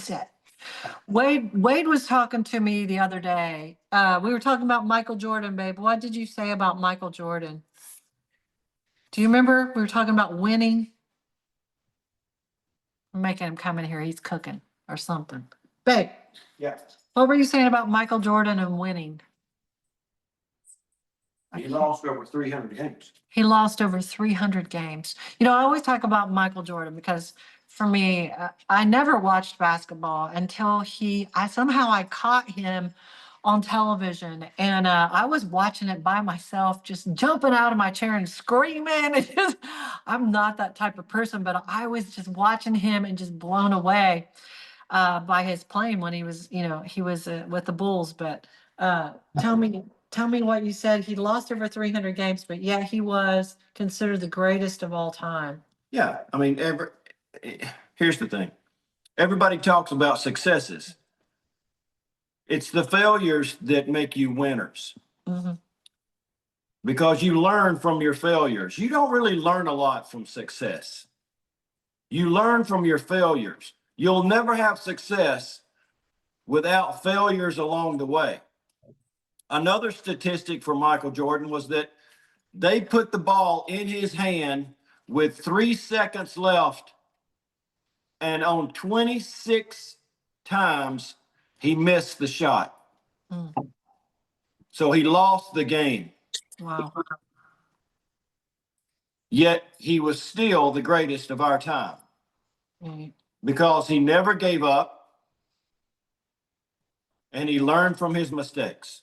mindset. Wade was talking to me the other day. We were talking about Michael Jordan, babe. What did you say about Michael Jordan? Do you remember we were talking about winning? I'm making him come in here. He's cooking or something. Babe, Yeah, what were you saying about Michael Jordan and winning? he lost over 300 games. He lost over 300 games. You know, I always talk about Michael Jordan because for me, I never watched basketball until I caught him on television, and I was watching it by myself, just jumping out of my chair and screaming. And just, I'm not that type of person, but I was just watching him and just blown away by his playing when he was, he was with the Bulls. But tell me what you said. He lost over 300 games, but yeah, he was considered the greatest of all time. Yeah, I mean, here's the thing. Everybody talks about successes. It's the failures that make you winners. Mm-hmm. Because you learn from your failures. You don't really learn a lot from success. You learn from your failures. You'll never have success without failures along the way. Another statistic for Michael Jordan was that they put the ball in his hand with 3 seconds left, and on 26 times he missed the shot. So he lost the game. Wow. Yet he was still the greatest of our time because he never gave up and he learned from his mistakes.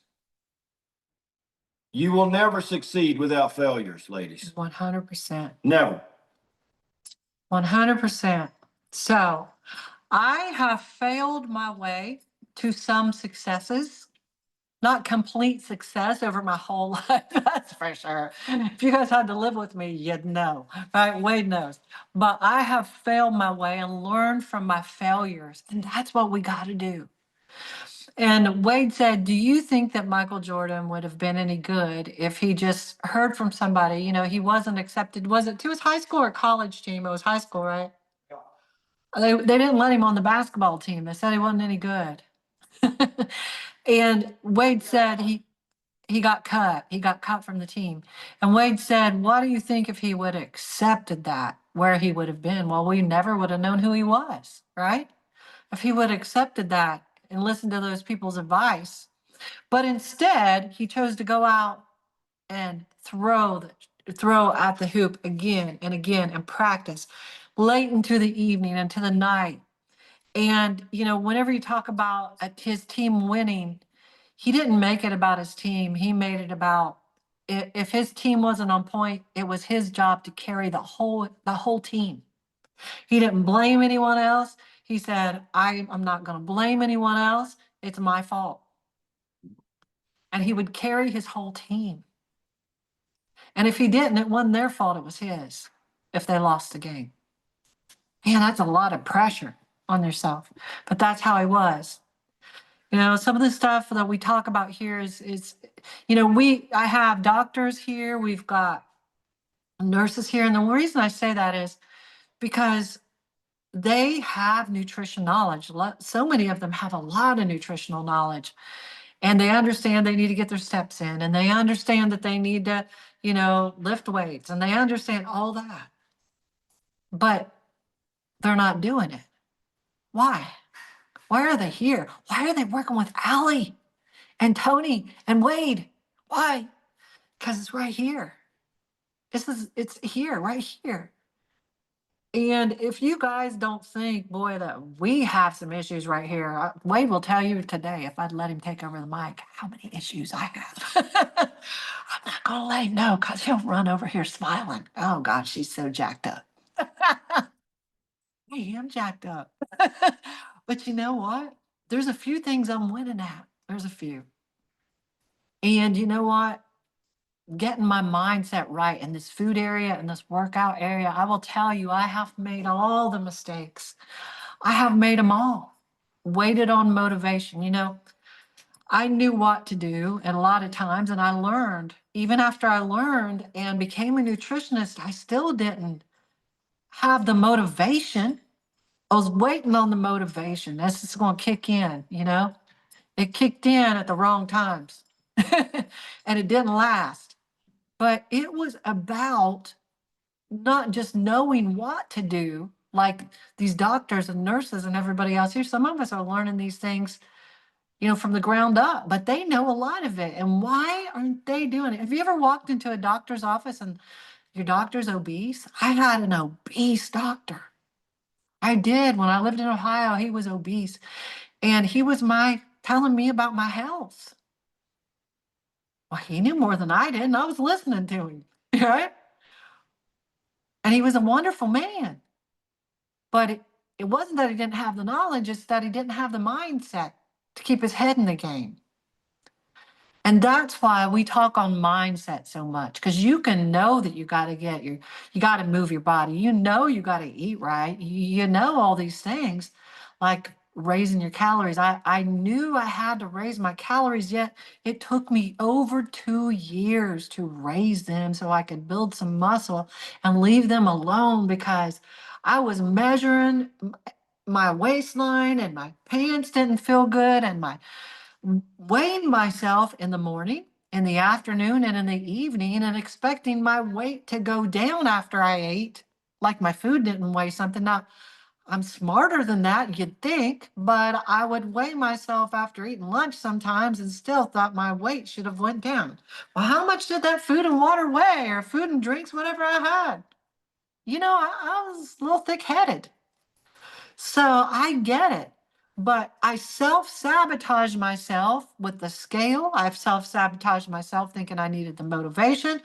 You will never succeed without failures, ladies. 100%. Never. 100%. So I have failed my way to some successes, not complete success over my whole life. That's for sure. If you guys had to live with me, you'd know, right? Wade knows. But I have failed my way and learned from my failures. And that's what we got to do. And Wade said, do you think that Michael Jordan would have been any good if he just heard from somebody? You know, he wasn't accepted. Was it to his high school or college team? It was high school, right? Yeah. They didn't let him on the basketball team. They said he wasn't any good. And Wade said he got cut. He got cut from the team. And Wade said, what do you think if he would have accepted that, where he would have been? Well, we never would have known who he was, right? If he would have accepted that and listened to those people's advice. But instead, he chose to go out and throw at the hoop again and again and practice late into the evening, into the night. And, you know, whenever you talk about his team winning, he didn't make it about his team. He made it about if his team wasn't on point, it was his job to carry the whole team. He didn't blame anyone else. He said, I'm not going to blame anyone else. It's my fault. And he would carry his whole team. And if he didn't, it wasn't their fault. It was his if they lost the game. Man, that's a lot of pressure on yourself. But that's how he was. You know, some of the stuff that we talk about here is you know, I have doctors here. We've got nurses here. And the reason I say that is because they have nutrition knowledge. So many of them have a lot of nutritional knowledge, and they understand they need to get their steps in, and they understand that they need to, you know, lift weights, and they understand all that, but they're not doing it. Why? Why are they here? Why are they working with Allie and Tony and Wade? Why? Because it's right here. It's here, right here. And if you guys don't think, boy, that we have some issues right here, Wade will tell you today, if I'd let him take over the mic, how many issues I have. I'm not going to let him know because he'll run over here smiling. Oh, God, she's so jacked up. I am jacked up. But you know what? There's a few things I'm winning at. There's a few. And you know what? Getting my mindset right in this food area and this workout area, I will tell you, I have made all the mistakes. I have made them all. Waited on motivation. You know, I knew what to do and a lot of times, and I learned. Even after I learned and became a nutritionist, I still didn't have the motivation I was waiting on the motivation. This is going to kick in, you know? It kicked in at the wrong times and it didn't last. But it was about not just knowing what to do, like these doctors and nurses and everybody else here. Some of us are learning these things, you know, from the ground up, but they know a lot of it. And why aren't they doing it? Have you ever walked into a doctor's office and your doctor's obese? I had an obese doctor. I did. When I lived in Ohio, he was obese. And he was telling me about my health. Well, he knew more than I did, and I was listening to him, right? And he was a wonderful man. But it wasn't that he didn't have the knowledge, it's that he didn't have the mindset to keep his head in the game. And that's why we talk on mindset so much, because you can know that you got to you got to move your body. You know, you got to eat right. You know, all these things like raising your calories. I knew I had to raise my calories, yet it took me over 2 years to raise them so I could build some muscle and leave them alone because I was measuring my waistline and my pants didn't feel good and my weighing myself in the morning, in the afternoon, and in the evening, and expecting my weight to go down after I ate, like my food didn't weigh something. Now, I'm smarter than that, you'd think, but I would weigh myself after eating lunch sometimes and still thought my weight should have went down. Well, how much did that food and water weigh, or food and drinks, whatever I had? You know, I was a little thick-headed. So I get it. But I self sabotaged myself with the scale. I've self sabotaged myself thinking I needed the motivation,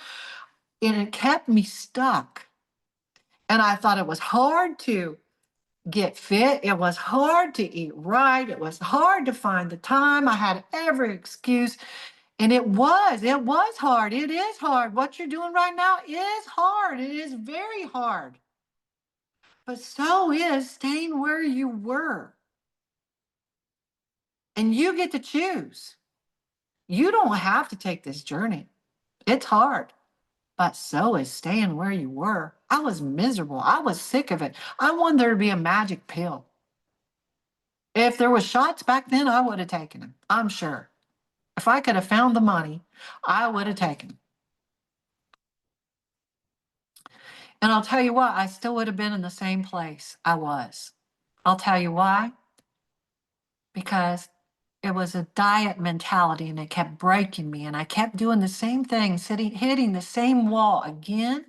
and it kept me stuck. And I thought it was hard to get fit. It was hard to eat right. It was hard to find the time. I had every excuse. And it was hard. It is hard. What you're doing right now is hard. It is very hard. But so is staying where you were. And you get to choose. You don't have to take this journey. It's hard, but so is staying where you were. I was miserable. I was sick of it. I wanted there to be a magic pill. If there was shots back then, I would have taken them. I'm sure. If I could have found the money, I would have taken them. And I'll tell you what, I still would have been in the same place I was. I'll tell you why. Because it was a diet mentality and it kept breaking me. And I kept doing the same thing, hitting the same wall again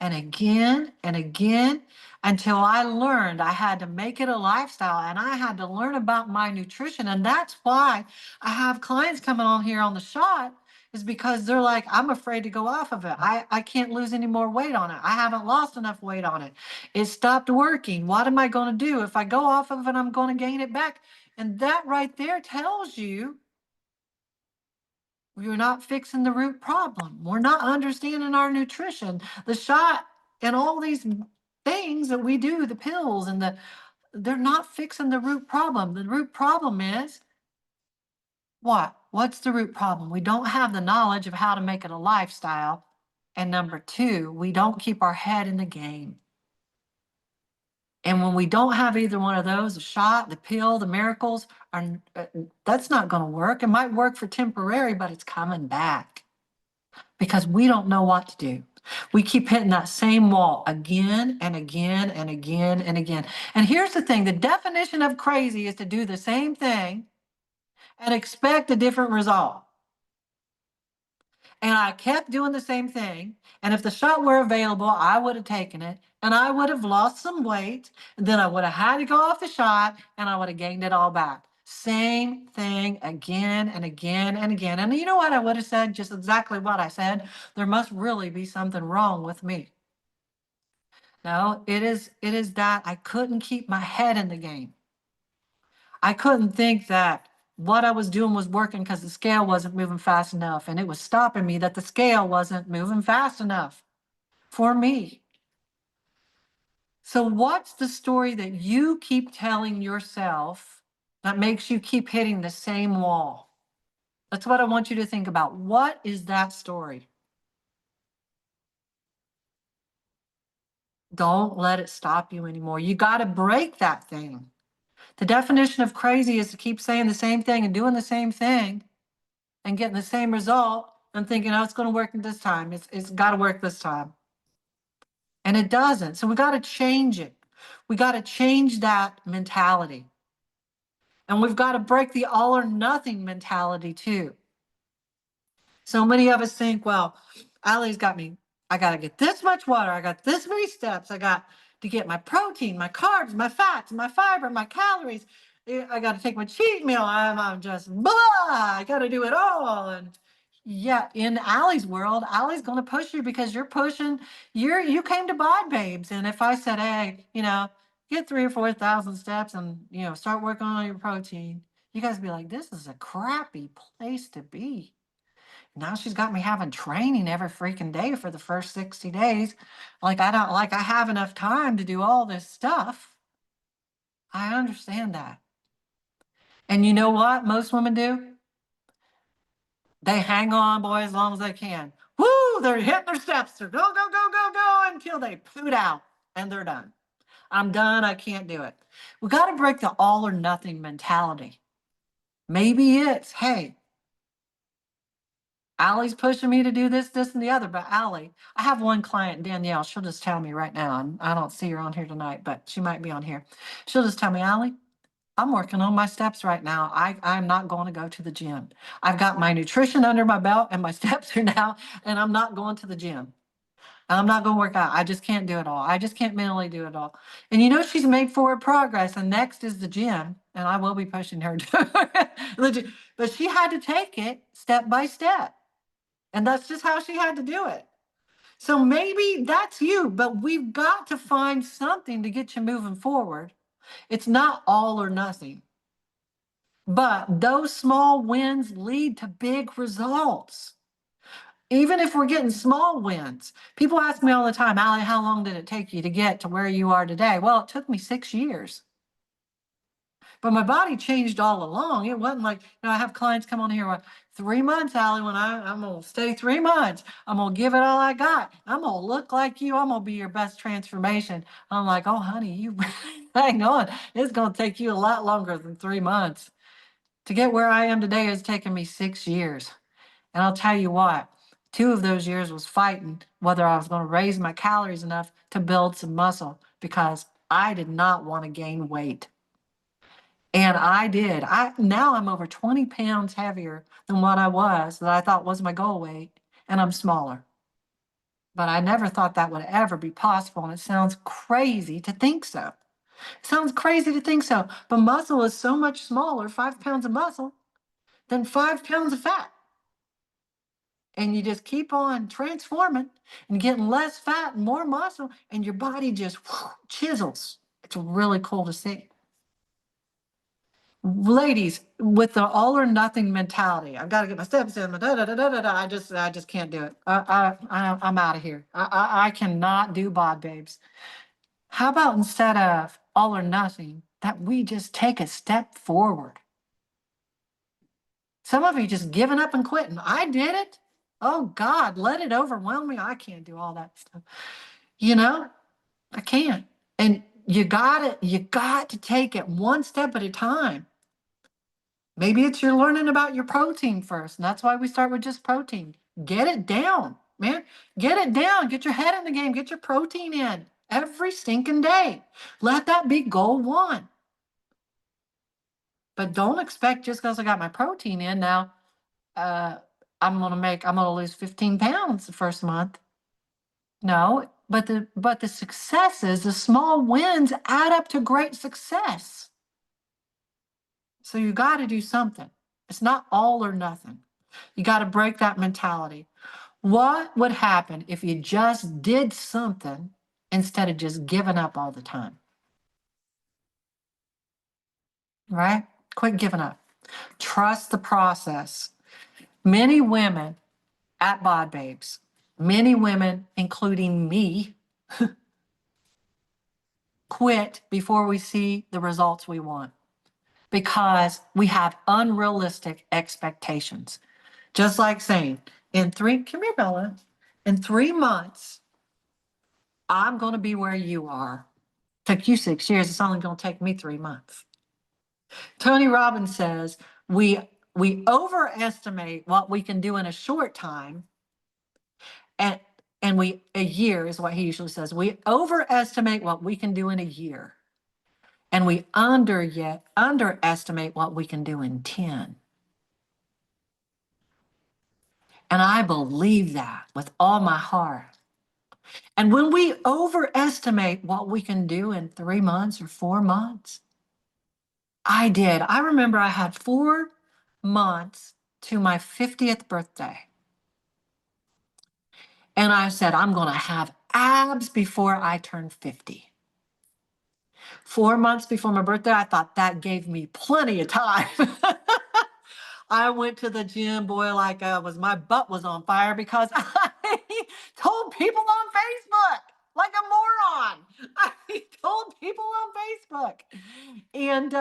and again and again until I learned I had to make it a lifestyle and I had to learn about my nutrition. And that's why I have clients coming on here on the shot, is because they're like, I'm afraid to go off of it. I can't lose any more weight on it. I haven't lost enough weight on it. It stopped working. What am I going to do? If I go off of it, I'm going to gain it back. And that right there tells you we're not fixing the root problem. We're not understanding our nutrition. The shot and all these things that we do, the pills and they're not fixing the root problem. The root problem is what? What's the root problem? We don't have the knowledge of how to make it a lifestyle. And number two, we don't keep our head in the game. And when we don't have either one of those, the shot, the pill, the miracles, that's not going to work. It might work for temporary, but it's coming back because we don't know what to do. We keep hitting that same wall again and again and again and again. And here's the thing, the definition of crazy is to do the same thing and expect a different result. And I kept doing the same thing. And if the shot were available, I would have taken it and I would have lost some weight. And then I would have had to go off the shot and I would have gained it all back. Same thing again and again and again. And you know what I would have said? Just exactly what I said. There must really be something wrong with me. No, it is that I couldn't keep my head in the game. I couldn't think that what I was doing was working because the scale wasn't moving fast enough. And it was stopping me that the scale wasn't moving fast enough for me. So, what's the story that you keep telling yourself that makes you keep hitting the same wall? That's what I want you to think about. What is that story? Don't let it stop you anymore. You got to break that thing. The definition of crazy is to keep saying the same thing and doing the same thing and getting the same result and thinking, oh, it's going to work this time. It's got to work this time. And it doesn't. So we got to change it. We got to change that mentality. And we've got to break the all or nothing mentality too. So many of us think, well, Allie's got me. I got to get this much water. I got this many steps. I got to get my protein, my carbs, my fats, my fiber, my calories. I got to take my cheat meal. I'm just blah. I got to do it all. And yeah, in Allie's world, Allie's going to push you because you're pushing. You came to Bod Babes, and if I said, hey, get 3,000 or 4,000 steps and start working on your protein, you guys be like, this is a crappy place to be. Now she's got me having training every freaking day for the first 60 days. Like I have enough time to do all this stuff. I understand that. And you know what most women do? They hang on, boy, as long as they can. Woo, they're hitting their steps. They're go, go, go, go, go until they poot out and they're done. I'm done. I can't do it. We got to break the all or nothing mentality. Maybe it's, hey, Allie's pushing me to do this, this, and the other. But Allie, I have one client, Danielle. She'll just tell me right now. And I don't see her on here tonight, but she might be on here. She'll just tell me, Allie, I'm working on my steps right now. I'm not going to go to the gym. I've got my nutrition under my belt and my steps are now, and I'm not going to the gym. I'm not going to work out. I just can't do it all. I just can't mentally do it all. And she's made forward progress. And next is the gym. And I will be pushing her to the gym. But she had to take it step by step. And that's just how she had to do it. So maybe that's you, but we've got to find something to get you moving forward. It's not all or nothing. But those small wins lead to big results. Even if we're getting small wins. People ask me all the time, Allie, how long did it take you to get to where you are today? Well, it took me 6 years. But my body changed all along. It wasn't like, I have clients come on here with 3 months, Allie, when I'm going to stay 3 months. I'm going to give it all I got. I'm going to look like you. I'm going to be your best transformation. I'm like, oh, honey, you hang on. It's going to take you a lot longer than 3 months. To get where I am today has taken me 6 years. And I'll tell you what, 2 of those years was fighting whether I was going to raise my calories enough to build some muscle because I did not want to gain weight. And I did. Now I'm over 20 pounds heavier than what I was that I thought was my goal weight, and I'm smaller. But I never thought that would ever be possible, and it sounds crazy to think so. It sounds crazy to think so, but muscle is so much smaller, 5 pounds of muscle, than 5 pounds of fat. And you just keep on transforming and getting less fat and more muscle, and your body just chisels. It's really cool to see. Ladies, with the all or nothing mentality, I've got to get my steps in. I just can't do it. I'm out of here. I cannot do Bod Babes. How about instead of all or nothing, that we just take a step forward? Some of you just giving up and quitting. I did it. Oh God, let it overwhelm me. I can't do all that stuff. I can't. And you got to take it one step at a time. Maybe it's you're learning about your protein first. And that's why we start with just protein. Get it down, man. Get it down. Get your head in the game. Get your protein in every stinking day. Let that be goal 1. But don't expect just because I got my protein in now, I'm gonna lose 15 pounds the first month. No, but the successes, the small wins add up to great success. So you got to do something. It's not all or nothing. You got to break that mentality. What would happen if you just did something instead of just giving up all the time? Right? Quit giving up. Trust the process. Many women at Bod Babes, many women, including me, quit before we see the results we want because we have unrealistic expectations. Just like saying, come here, Bella, in 3 months, I'm going to be where you are. Took you 6 years. It's only going to take me 3 months. Tony Robbins says we overestimate what we can do in a short time, and a year is what he usually says. We overestimate what we can do in a year, and we underestimate what we can do in 10. And I believe that with all my heart. And when we overestimate what we can do in 3 months or 4 months, I did. I remember I had 4 months to my 50th birthday. And I said, I'm going to have abs before I turn 50. 4 months before my birthday, I thought that gave me plenty of time. I went to the gym, boy, like my butt was on fire because I told people on Facebook like a moron. I told people on Facebook. And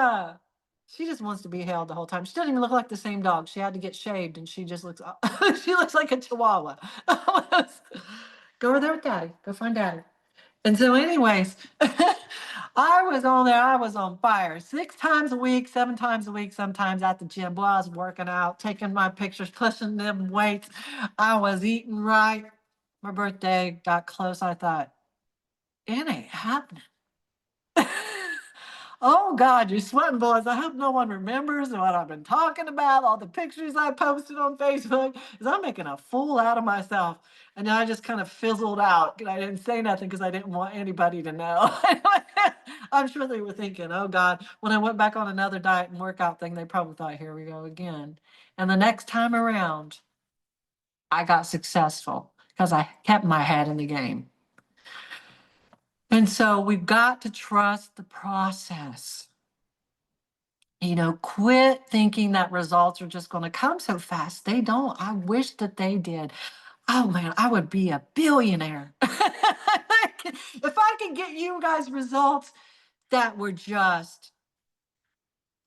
she just wants to be held the whole time. She doesn't even look like the same dog. She had to get shaved and she just looks, she looks like a chihuahua. Go over there with daddy. Go find daddy. And so anyways, I was on there. I was on fire 6 times a week, 7 times a week, sometimes at the gym. Boy, I was working out, taking my pictures, pushing them weights. I was eating right. My birthday got close. I thought, it ain't happening. Oh God, you're sweating, boys. I hope no one remembers what I've been talking about, all the pictures I posted on Facebook, because I'm making a fool out of myself. And then I just kind of fizzled out. I didn't say nothing because I didn't want anybody to know. I'm sure they were thinking, oh God, when I went back on another diet and workout thing, they probably thought, here we go again. And the next time around, I got successful because I kept my head in the game. And so we've got to trust the process. Quit thinking that results are just going to come so fast. They don't. I wish that they did. Oh man, I would be a billionaire. If I could get you guys results that were just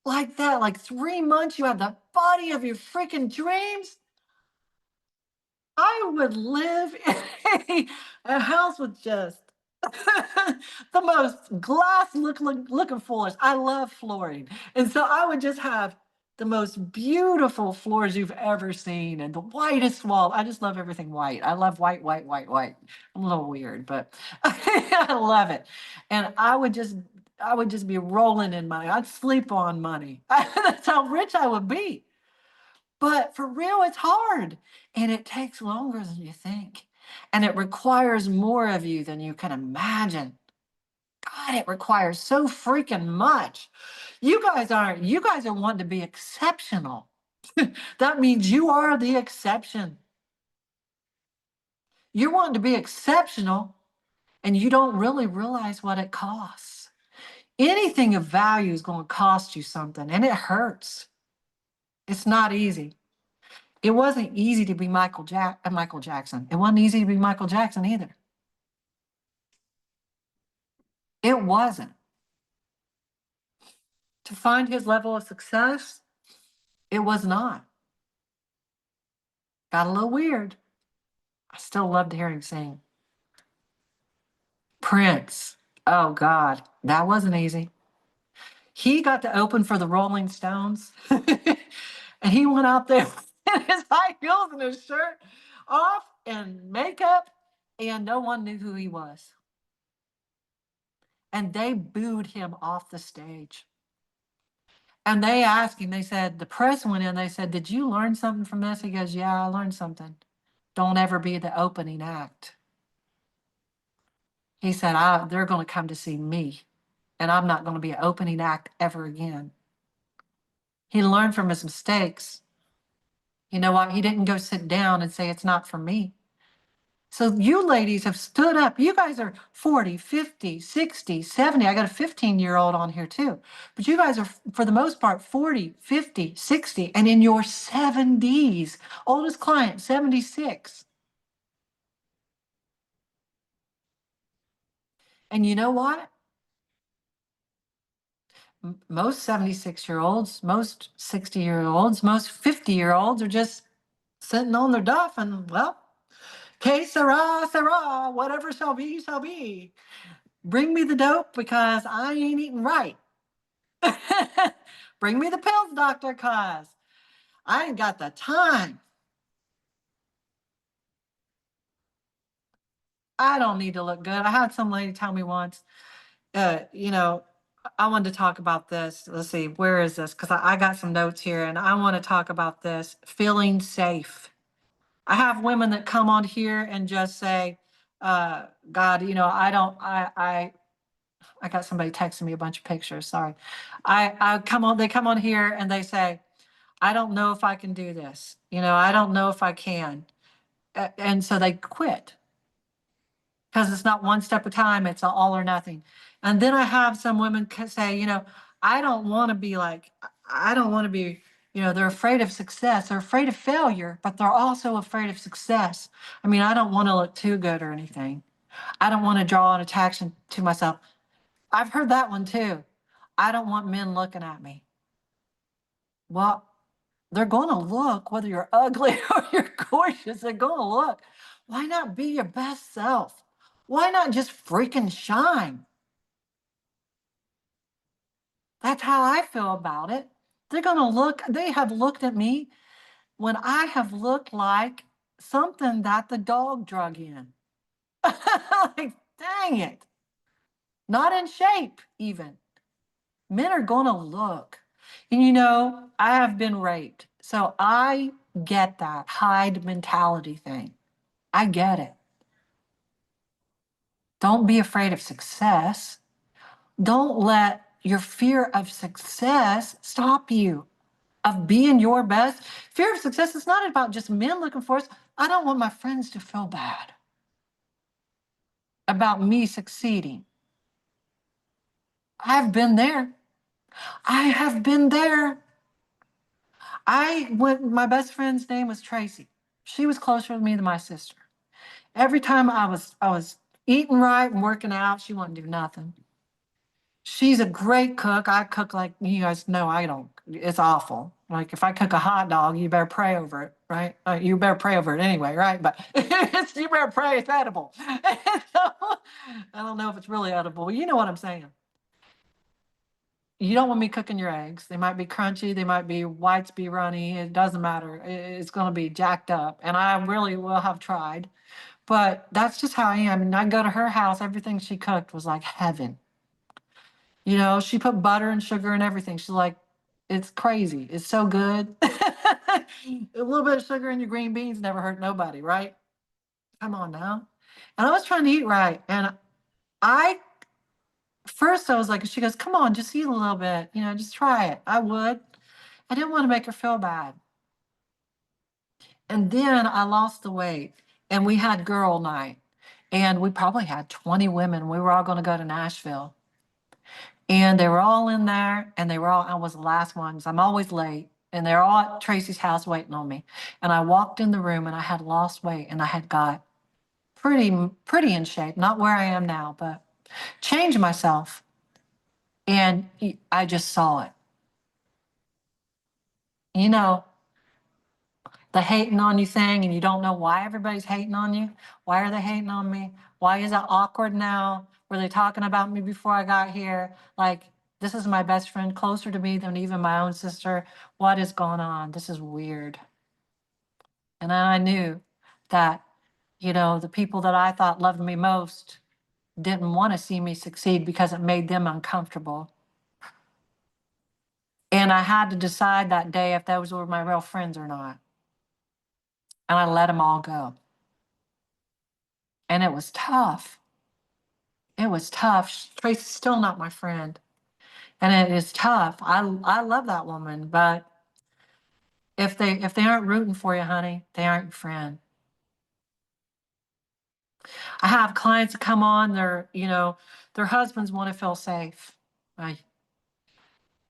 like that, like 3 months, you have the body of your freaking dreams. I would live in a house with just the most glass looking floors. I love flooring. And so I would just have the most beautiful floors you've ever seen and the whitest wall. I just love everything white. I love white, white, white, white. I'm a little weird, but I love it. And I would just be rolling in money. I'd sleep on money. That's how rich I would be. But for real, it's hard and it takes longer than you think. And it requires more of you than you can imagine. God, it requires so freaking much. You guys are wanting to be exceptional. That means you are the exception. You're wanting to be exceptional and you don't really realize what it costs. Anything of value is going to cost you something and it hurts. It's not easy. It wasn't easy to be Michael Jackson. It wasn't easy to be Michael Jackson either. It wasn't. To find his level of success, it was not. Got a little weird. I still love to hear him sing. Prince. Oh God, that wasn't easy. He got to open for the Rolling Stones. And he went out there in his high heels and his shirt off and makeup, and no one knew who he was. And they booed him off the stage. And they asked him, they said, the press went in, they said, did you learn something from this? He goes, yeah, I learned something. Don't ever be the opening act. He said, they're going to come to see me, and I'm not going to be an opening act ever again. He learned from his mistakes. You know what? He didn't go sit down and say, it's not for me. So you ladies have stood up. You guys are 40, 50, 60, 70. I got a 15-year-old on here too. But you guys are, for the most part, 40, 50, 60, and in your 70s. Oldest client, 76. And you know what? Most 76-year-olds, most 60-year-olds, most 50-year-olds are just sitting on their duff and, well, Que sera, sera, whatever shall be, shall be. Bring me the dope because I ain't eating right. Bring me the pills, doctor, cause I ain't got the time. I don't need to look good. I had some lady tell me once, you know, I wanted to talk about this. Let's see, where is this? Because I got some notes here and I want to talk about this feeling safe. I have women that come on here and just say, God, you know, I got somebody texting me a bunch of pictures. Sorry. They come on here and they say, I don't know if I can do this. You know, I don't know if I can. And so they quit because it's not one step at a time, it's a all or nothing. And then I have some women say, you know, I don't want to be like, I don't want to be, you know, they're afraid of success, they're afraid of failure, but they're also afraid of success. I mean, I don't want to look too good or anything. I don't want to draw an attraction to myself. I've heard that one too. I don't want men looking at me. Well, they're going to look whether you're ugly or you're gorgeous. They're going to look. Why not be your best self? Why not just freaking shine? That's how I feel about it. They're going to look, they have looked at me when I have looked like something that the dog drug in. Like, dang it. Not in shape, even. Men are going to look. And you know, I have been raped. So I get that hide mentality thing. I get it. Don't be afraid of success. Don't let your fear of success stop you of being your best. Fear of success is not about just men looking for us. I don't want my friends to feel bad about me succeeding. I've been there. I have been there. My best friend's name was Tracy. She was closer to me than my sister. Every time I was eating right and working out, she wouldn't do nothing. She's a great cook. I cook like you guys know I don't. It's awful. Like if I cook a hot dog, you better pray over it, right? You better pray over it anyway, right? But you better pray it's edible. So, I don't know if it's really edible. But you know what I'm saying. You don't want me cooking your eggs. They might be crunchy. They might be whites be runny. It doesn't matter. It's going to be jacked up. And I really will have tried. But that's just how I am. And I go to her house. Everything she cooked was like heaven. You know, she put butter and sugar and everything. She's like, it's crazy. It's so good. A little bit of sugar in your green beans never hurt nobody, right? Come on now. And I was trying to eat right. And I, first I was like, she goes, come on, just eat a little bit. You know, just try it. I would. I didn't want to make her feel bad. And then I lost the weight and we had girl night. And we probably had 20 women. We were all going to go to Nashville. And they were all in there, and I was the last one because I'm always late. And they're all at Tracy's house waiting on me. And I walked in the room and I had lost weight and I had got pretty in shape, not where I am now, but changed myself. And I just saw it. You know, the hating on you thing, and you don't know why everybody's hating on you. Why are they hating on me? Why is it awkward now? Were they talking about me before I got here? Like, this is my best friend, closer to me than even my own sister. What is going on? This is weird. And then I knew that, you know, the people that I thought loved me most didn't want to see me succeed because it made them uncomfortable. And I had to decide that day if those were my real friends or not. And I let them all go. And it was tough. It was tough. Tracy's still not my friend. And it is tough. I love that woman, but if they aren't rooting for you, honey, they aren't your friend. I have clients that come on, their husbands want to feel safe. Right?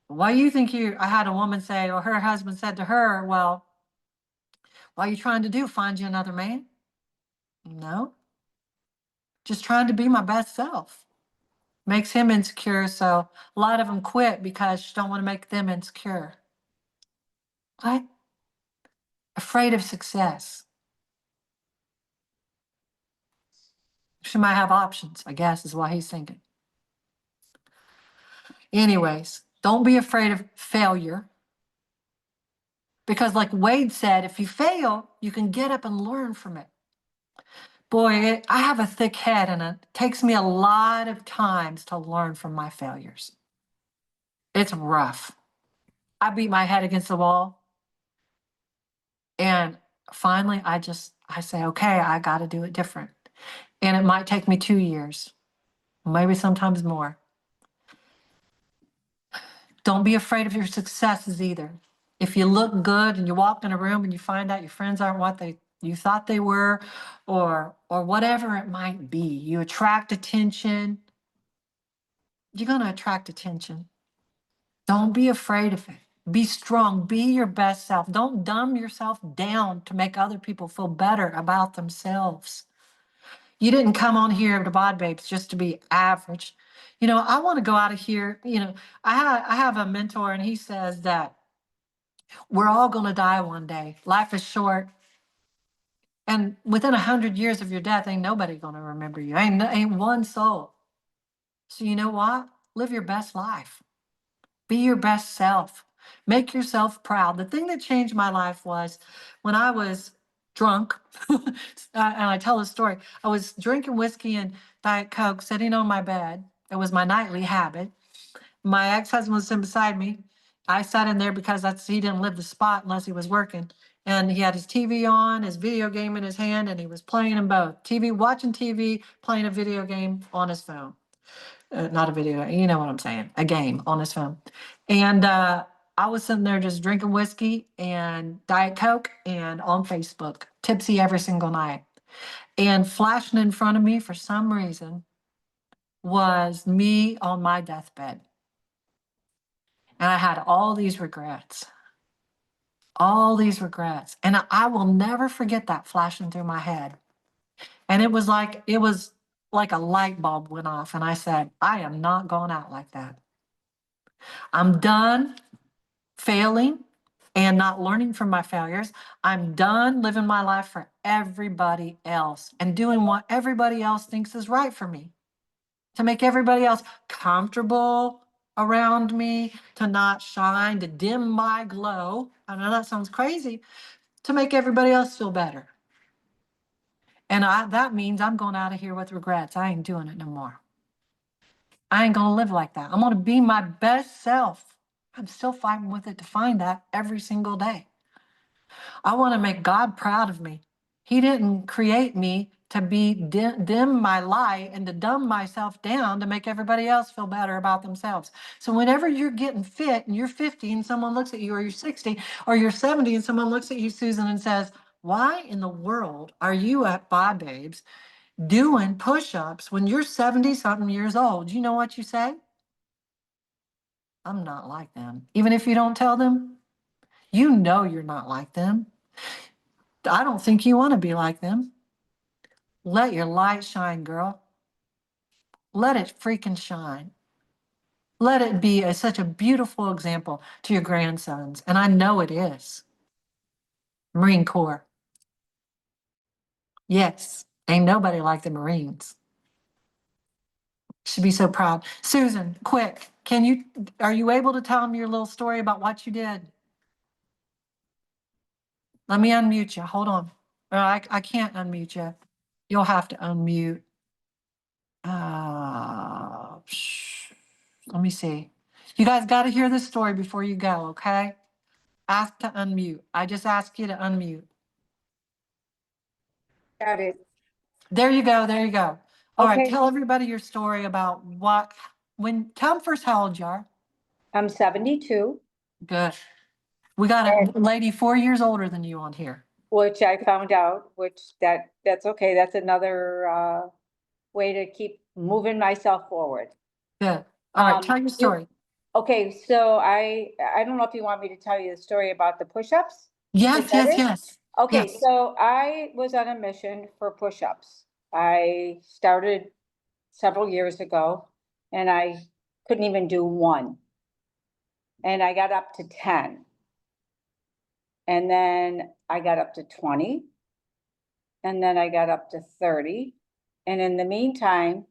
Why you think I had a woman say, or her husband said to her, well, what are you trying to do? Find you another man? No, just trying to be my best self. Makes him insecure. So a lot of them quit because you don't want to make them insecure. What? Afraid of success. She might have options, I guess, is what he's thinking. Anyways, don't be afraid of failure. Because like Wade said, if you fail, you can get up and learn from it. Boy, I have a thick head and it takes me a lot of times to learn from my failures. It's rough. I beat my head against the wall. And finally, I say, okay, I got to do it different. And it might take me 2 years, maybe sometimes more. Don't be afraid of your successes either. If you look good and you walk in a room and you find out your friends aren't what you thought they were, or whatever it might be, you attract attention. You're going to attract attention. Don't be afraid of it. Be strong. Be your best self. Don't dumb yourself down to make other people feel better about themselves. You didn't come on here to Bod Babes just to be average. I want to go out of here. I have a mentor and he says that we're all going to die one day. Life is short. And within 100 years of your death, ain't nobody going to remember you. Ain't one soul. So you know what? Live your best life. Be your best self. Make yourself proud. The thing that changed my life was when I was drunk, and I tell this story, I was drinking whiskey and Diet Coke sitting on my bed. It was my nightly habit. My ex-husband was sitting beside me. I sat in there because he didn't live the spot unless he was working. And he had his TV on, his video game in his hand, and he was playing them both. Watching TV, playing a video game on his phone. Not a video, you know what I'm saying, a game on his phone. And I was sitting there just drinking whiskey and Diet Coke and on Facebook, tipsy every single night. And flashing in front of me for some reason was me on my deathbed. And I had all these regrets. And I will never forget that flashing through my head. And it was like a light bulb went off. And I said, I am not going out like that. I'm done failing and not learning from my failures. I'm done living my life for everybody else and doing what everybody else thinks is right for me, to make everybody else comfortable around me, to not shine, to dim my glow. I know that sounds crazy, to make everybody else feel better. And that means I'm going out of here with regrets. I ain't doing it no more. I ain't gonna live like that. I'm gonna be my best self. I'm still fighting with it to find that every single day. I want to make God proud of me. He didn't create me to be dim my light and to dumb myself down to make everybody else feel better about themselves. So whenever you're getting fit and you're 50 and someone looks at you, or you're 60 or you're 70 and someone looks at you, Susan, and says, why in the world are you at Bod Babes doing push-ups when you're 70 something years old? You know what you say? I'm not like them. Even if you don't tell them, you know you're not like them. I don't think you want to be like them. Let your light shine, girl. Let it freaking shine. Let it be such a beautiful example to your grandsons. And I know it is. Marine Corps. Yes. Ain't nobody like the Marines. Should be so proud. Susan, quick, are you able to tell them your little story about what you did? Let me unmute you. Hold on. I can't unmute you. You'll have to unmute. Let me see. You guys got to hear this story before you go, okay? Ask to unmute. I just asked you to unmute. Got it. There you go. There you go. All right. Okay. Tell everybody your story about tell them first how old you are. I'm 72, Good. We got a lady 4 years older than you on here. which I found out, that's okay. That's another way to keep moving myself forward. Good. All right. Tell your story. Okay, so I don't know if you want me to tell you the story about the push-ups. Yes, Is that yes, it? yes. Okay, Yes. so I was on a mission for push-ups. I started several years ago and I couldn't even do one. And I got up to 10. And then I got up to 20. And then I got up to 30. And in the meantime,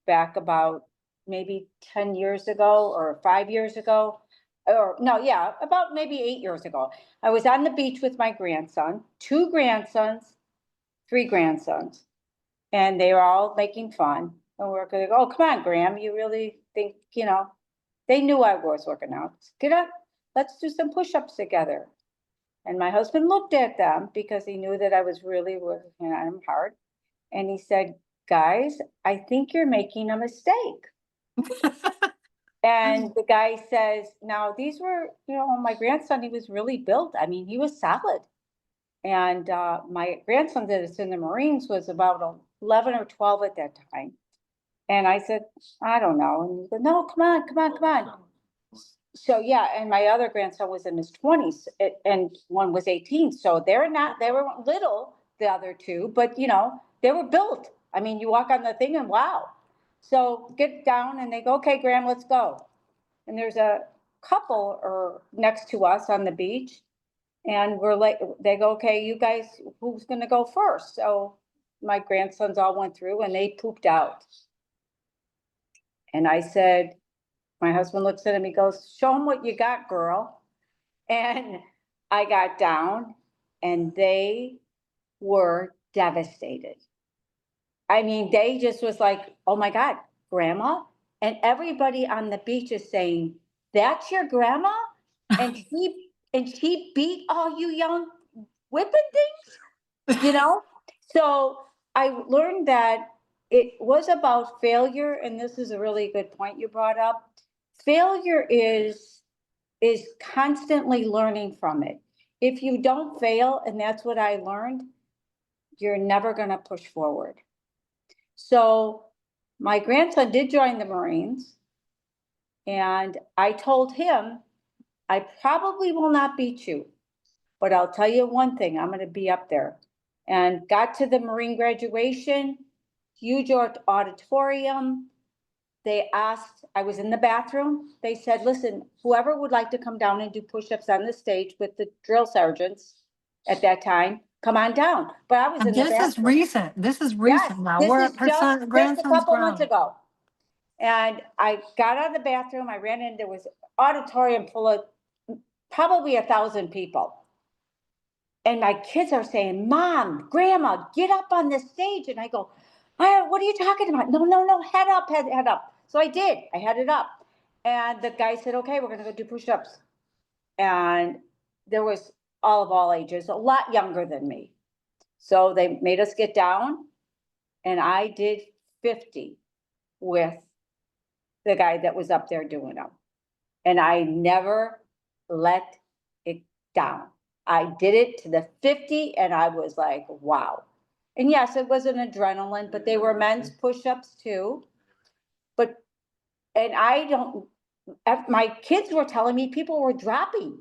back about maybe 10 years ago or 5 years ago, or no, yeah, about maybe 8 years ago, I was on the beach with my grandson, 2 grandsons, 3 grandsons, and they were all making fun. And we're gonna go, oh, come on, Graham, you really think, they knew I was working out. Get up, let's do some push-ups together. And my husband looked at them because he knew that I was really working on him hard. And he said, guys, I think you're making a mistake. And the guy says, now these were, my grandson, he was really built. I mean, he was solid. And my grandson that is in the Marines was about 11 or 12 at that time. And I said, I don't know. And he said, no, come on, come on, come on. So, yeah, and my other grandson was in his 20s and one was 18. So they were little, the other two, but they were built. I mean, you walk on the thing and wow. So get down and they go, okay, Graham, let's go. And there's a couple or next to us on the beach. And we're like, they go, okay, you guys, who's gonna go first? So my grandsons all went through and they pooped out. And I said, my husband looks at him, he goes, show him what you got, girl. And I got down and they were devastated. I mean, they just was like, oh my God, grandma? And everybody on the beach is saying, that's your grandma? And she beat all you young whipping things, So I learned that it was about failure, and this is a really good point you brought up. Failure is constantly learning from it. If you don't fail, and that's what I learned, you're never going to push forward. So my grandson did join the Marines, and I told him, I probably will not beat you, but I'll tell you one thing, I'm going to be up there. And got to the Marine graduation, huge auditorium. They asked, I was in the bathroom. They said, listen, whoever would like to come down and do push-ups on the stage with the drill sergeants at that time, come on down. But I was in the This is bathroom. recent. This is Yes, recent now. this We're is at percent, just a grandson's couple months grown. ago. And I got out of the bathroom, I ran in, there was auditorium full of probably 1,000 people. And my kids are saying, Mom, Grandma, get up on the stage. And I go, what are you talking about? No, head up, head up. So I did, I headed up. And the guy said, okay, we're gonna go do push-ups. And there was all ages, a lot younger than me. So they made us get down and I did 50 with the guy that was up there doing them. And I never let it down. I did it to the 50 and I was like, wow. And yes, it was an adrenaline, but they were men's push-ups too. And my kids were telling me people were dropping,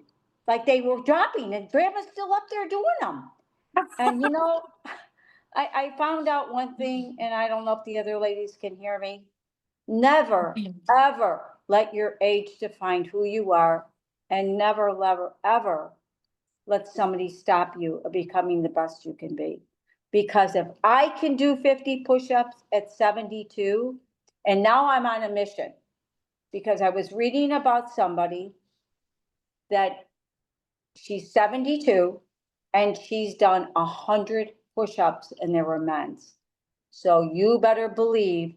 like they were dropping and grandma's still up there doing them. And I found out one thing, and I don't know if the other ladies can hear me. Never, ever let your age define who you are, and never, ever let somebody stop you of becoming the best you can be. Because if I can do 50 push-ups at 72, and now I'm on a mission, because I was reading about somebody that she's 72 and she's done 100 push-ups and they were men's. So you better believe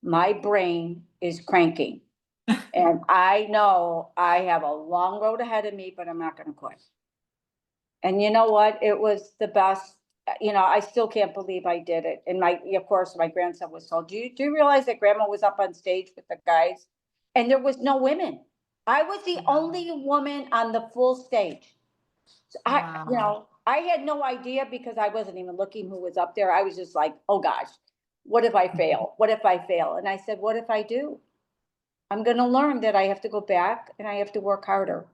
my brain is cranking. And I know I have a long road ahead of me, but I'm not going to quit. And you know what? It was the best. I still can't believe I did it. And of course, my grandson was told, do you realize that grandma was up on stage with the guys and there was no women? I was the only woman on the full stage. So Wow. I had no idea because I wasn't even looking who was up there. I was just like, oh gosh, what if I fail? What if I fail? And I said, what if I do? I'm going to learn that I have to go back and I have to work harder.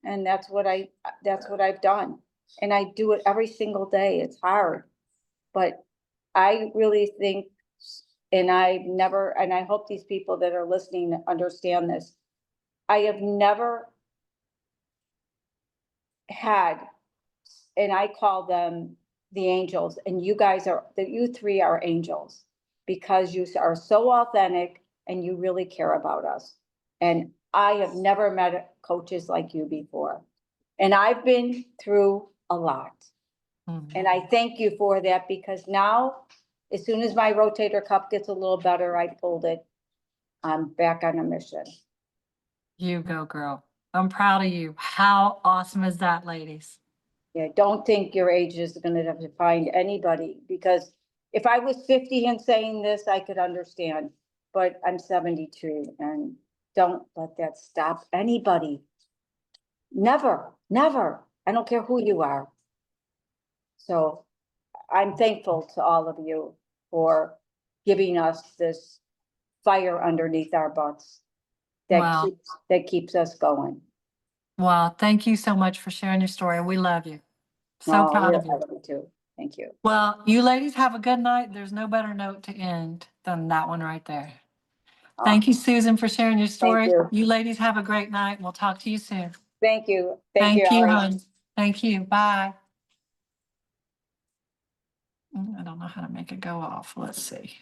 And that's what I've done. And I do it every single day. It's hard, but I really think, and I hope these people that are listening understand this. I have never had, and I call them the angels, and you three are angels. because you are so authentic and you really care about us. And I have never met coaches like you before. And I've been through a lot. Mhm. And I thank you for that, because now, as soon as my rotator cuff gets a little better, I pulled it. I'm back on a mission. You go, girl. I'm proud of you. How awesome is that, ladies? Yeah, don't think your age is gonna have to find anybody, because if I was 50 and saying this, I could understand. But I'm 72, and don't let that stop anybody. Never, never. I don't care who you are. So I'm thankful to all of you for giving us this fire underneath our butts Wow. that keeps us going. Well, thank you so much for sharing your story. We love you. So Oh, proud we're of you. happy too. Thank you. Well, you ladies have a good night. There's no better note to end than that one right there. Thank you, Susan, for sharing your story. you. You ladies have a great night. We'll talk to you soon. Thank you. Thank you, Thank you, Ally. hon. Thank you. Bye. I don't know how to make it go off. Let's see.